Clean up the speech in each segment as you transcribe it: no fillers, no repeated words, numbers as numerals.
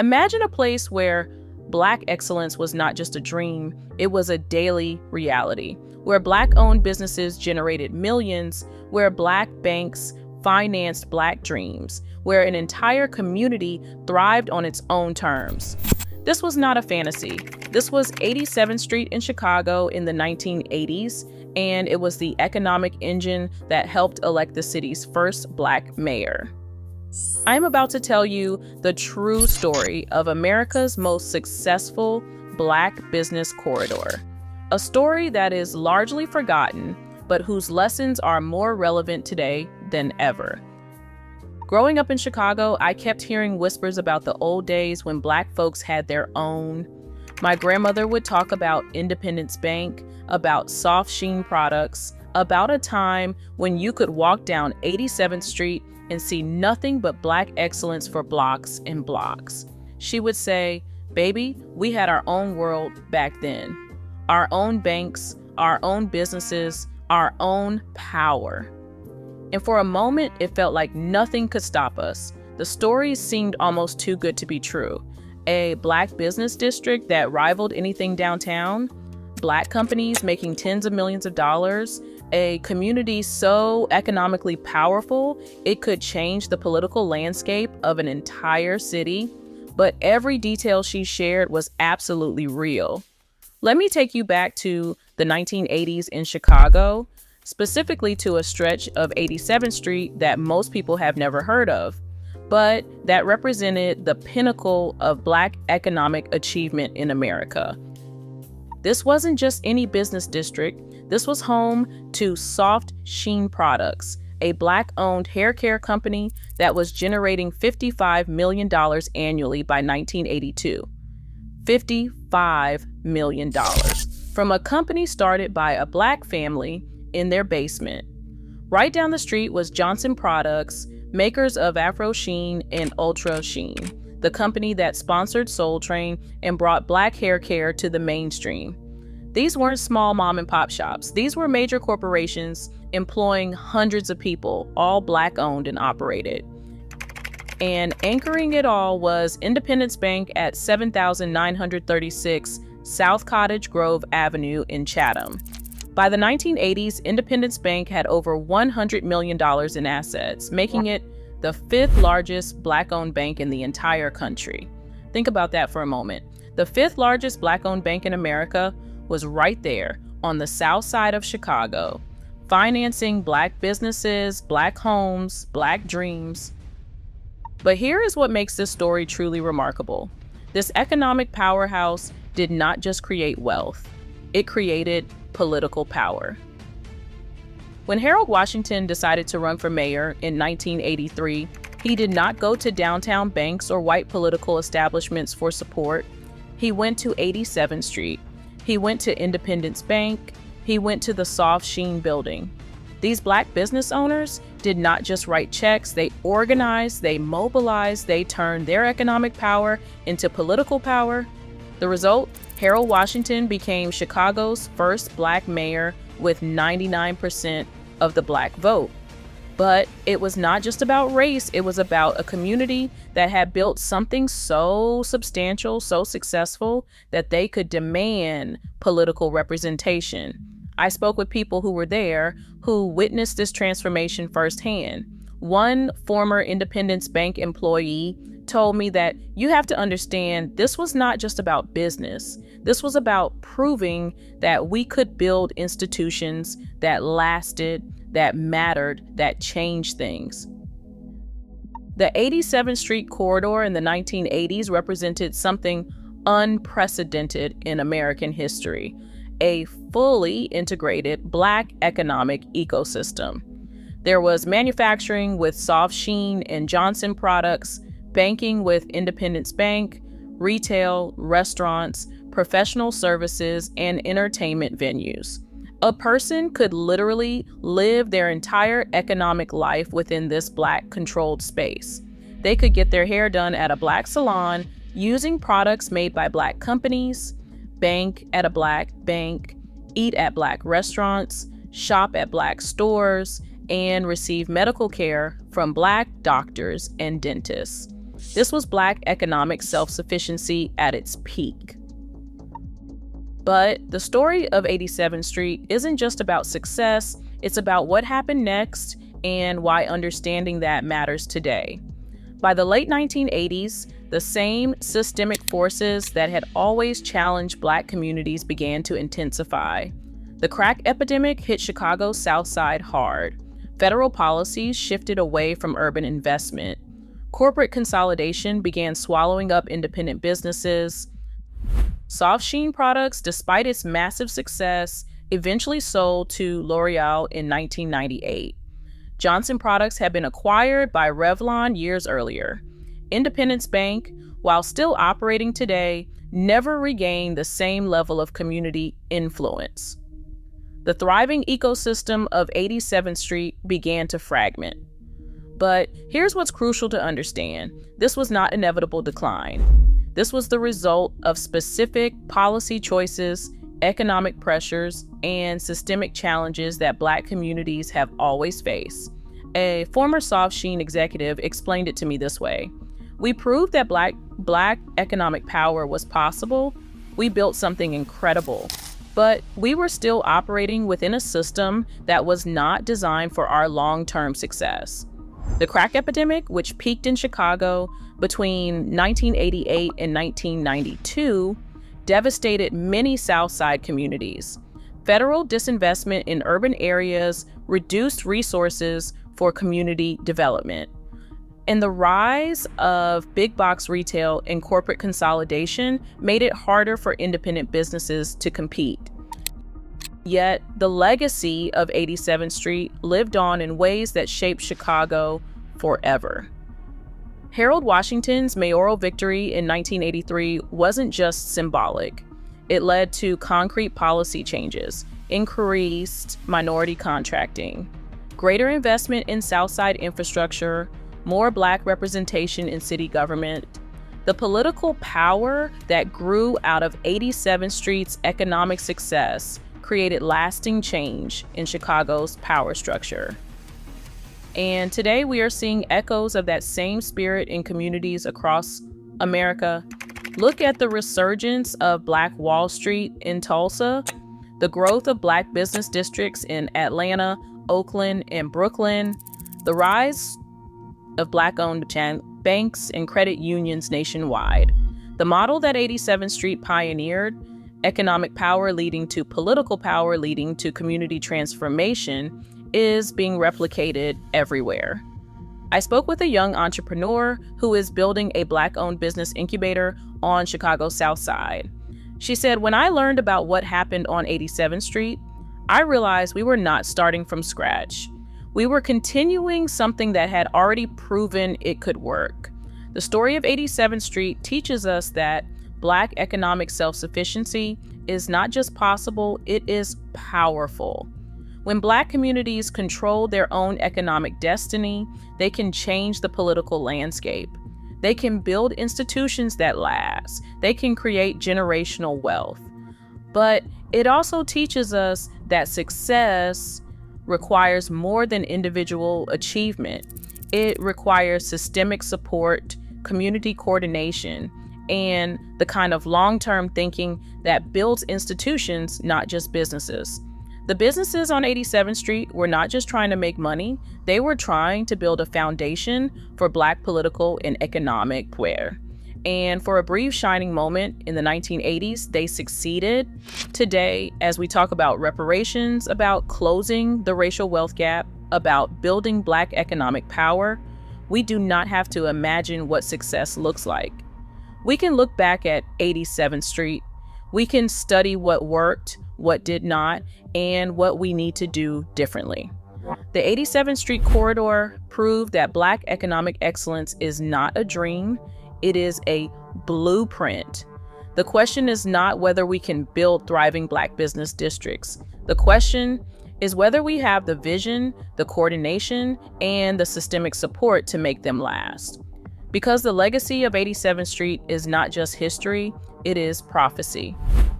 Imagine a place where Black excellence was not just a dream, it was a daily reality, where Black-owned businesses generated millions, where Black banks financed Black dreams, where an entire community thrived on its own terms. This was not a fantasy. This was 87th Street in Chicago in the 1980s, and it was the economic engine that helped elect the city's first Black mayor. I'm about to tell you the true story of America's most successful Black business corridor. A story that is largely forgotten, but whose lessons are more relevant today than ever. Growing up in Chicago, I kept hearing whispers about the old days when Black folks had their own. My grandmother would talk about Independence Bank, about soft sheen products, about a time when you could walk down 87th Street and see nothing but Black excellence for blocks and blocks. She would say, "Baby, we had our own world back then. Our own banks, our own businesses, our own power." And for a moment, it felt like nothing could stop us. The stories seemed almost too good to be true. A Black business district that rivaled anything downtown, Black companies making tens of millions of dollars, a community so economically powerful it could change the political landscape of an entire city. But every detail she shared was absolutely real. Let me take you back to the 1980s in Chicago, specifically to a stretch of 87th Street that most people have never heard of, but that represented the pinnacle of Black economic achievement in America. This wasn't just any business district. This was home to Soft Sheen Products, a Black-owned hair care company that was generating $55 million annually by 1982. $55 million. From a company started by a Black family in their basement. Right down the street was Johnson Products, makers of Afro Sheen and Ultra Sheen, the company that sponsored Soul Train and brought Black hair care to the mainstream. These weren't small mom and pop shops. These were major corporations employing hundreds of people, all Black owned and operated. And anchoring it all was Independence Bank at 7936 South Cottage Grove Avenue in Chatham. By the 1980s, Independence Bank had over $100 million in assets, making it the fifth largest Black-owned bank in the entire country. Think about that for a moment. The fifth largest Black-owned bank in America was right there on the south side of Chicago, financing Black businesses, Black homes, Black dreams. But here is what makes this story truly remarkable. This economic powerhouse did not just create wealth, it created political power. When Harold Washington decided to run for mayor in 1983, he did not go to downtown banks or white political establishments for support. He went to 87th Street. He went to Independence Bank. He went to the Soft Sheen building. These Black business owners did not just write checks, they organized, they mobilized, they turned their economic power into political power. The result? Harold Washington became Chicago's first Black mayor with 99% of the Black vote. But it was not just about race, it was about a community that had built something so substantial, so successful, that they could demand political representation. I spoke with people who were there, who witnessed this transformation firsthand. One former Independence Bank employee told me that you have to understand this was not just about business. This was about proving that we could build institutions that lasted, that mattered, that changed things. The 87th Street corridor in the 1980s represented something unprecedented in American history, a fully integrated Black economic ecosystem. There was manufacturing with Soft Sheen and Johnson Products, banking with Independence Bank, retail, restaurants, professional services, and entertainment venues. A person could literally live their entire economic life within this Black controlled space. They could get their hair done at a Black salon using products made by Black companies, bank at a Black bank, eat at Black restaurants, shop at Black stores, and receive medical care from Black doctors and dentists. This was Black economic self-sufficiency at its peak. But the story of 87th Street isn't just about success, it's about what happened next and why understanding that matters today. By the late 1980s, the same systemic forces that had always challenged Black communities began to intensify. The crack epidemic hit Chicago's South Side hard. Federal policies shifted away from urban investment. Corporate consolidation began swallowing up independent businesses. Soft Sheen Products, despite its massive success, eventually sold to L'Oreal in 1998. Johnson Products had been acquired by Revlon years earlier. Independence Bank, while still operating today, never regained the same level of community influence. The thriving ecosystem of 87th Street began to fragment. But here's what's crucial to understand. This was not inevitable decline. This was the result of specific policy choices, economic pressures, and systemic challenges that Black communities have always faced. A former Soft Sheen executive explained it to me this way. We proved that Black economic power was possible. We built something incredible. But we were still operating within a system that was not designed for our long-term success. The crack epidemic, which peaked in Chicago between 1988 and 1992, devastated many South Side communities. Federal disinvestment in urban areas reduced resources for community development. And the rise of big box retail and corporate consolidation made it harder for independent businesses to compete. Yet, the legacy of 87th Street lived on in ways that shaped Chicago forever. Harold Washington's mayoral victory in 1983 wasn't just symbolic. It led to concrete policy changes, increased minority contracting, greater investment in Southside infrastructure, more Black representation in city government. The political power that grew out of 87th Street's economic success created lasting change in Chicago's power structure. And today we are seeing echoes of that same spirit in communities across America. Look at the resurgence of Black Wall Street in Tulsa, the growth of Black business districts in Atlanta, Oakland, and Brooklyn, the rise of Black-owned banks and credit unions nationwide. The model that 87th Street pioneered, economic power leading to political power leading to community transformation, is being replicated everywhere. I spoke with a young entrepreneur who is building a Black-owned business incubator on Chicago's South Side. She said, "When I learned about what happened on 87th Street, I realized we were not starting from scratch. We were continuing something that had already proven it could work." The story of 87th Street teaches us that Black economic self-sufficiency is not just possible, it is powerful. When Black communities control their own economic destiny, they can change the political landscape. They can build institutions that last. They can create generational wealth. But it also teaches us that success requires more than individual achievement. It requires systemic support, community coordination, and the kind of long-term thinking that builds institutions, not just businesses. The businesses on 87th Street were not just trying to make money, they were trying to build a foundation for Black political and economic power. And for a brief shining moment in the 1980s, they succeeded. Today, as we talk about reparations, about closing the racial wealth gap, about building Black economic power, we do not have to imagine what success looks like. We can look back at 87th Street. We can study what worked, what did not, and what we need to do differently. The 87th Street corridor proved that Black economic excellence is not a dream, it is a blueprint. The question is not whether we can build thriving Black business districts. The question is whether we have the vision, the coordination, and the systemic support to make them last. Because the legacy of 87th Street is not just history, it is prophecy.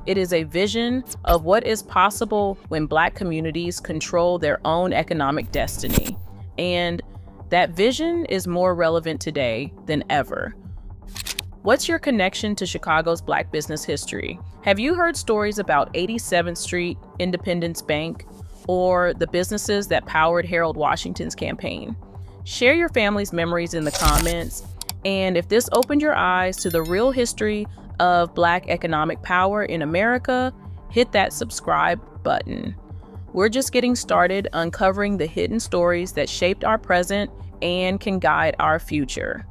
It is a vision of what is possible when Black communities control their own economic destiny. And That vision is more relevant today than ever. What's your connection to Chicago's Black business history? Have you heard stories about 87th Street, Independence Bank, or the businesses that powered Harold Washington's campaign? Share your family's memories in the comments. And if this opened your eyes to the real history of Black economic power in America, hit that subscribe button. We're just getting started uncovering the hidden stories that shaped our present and can guide our future.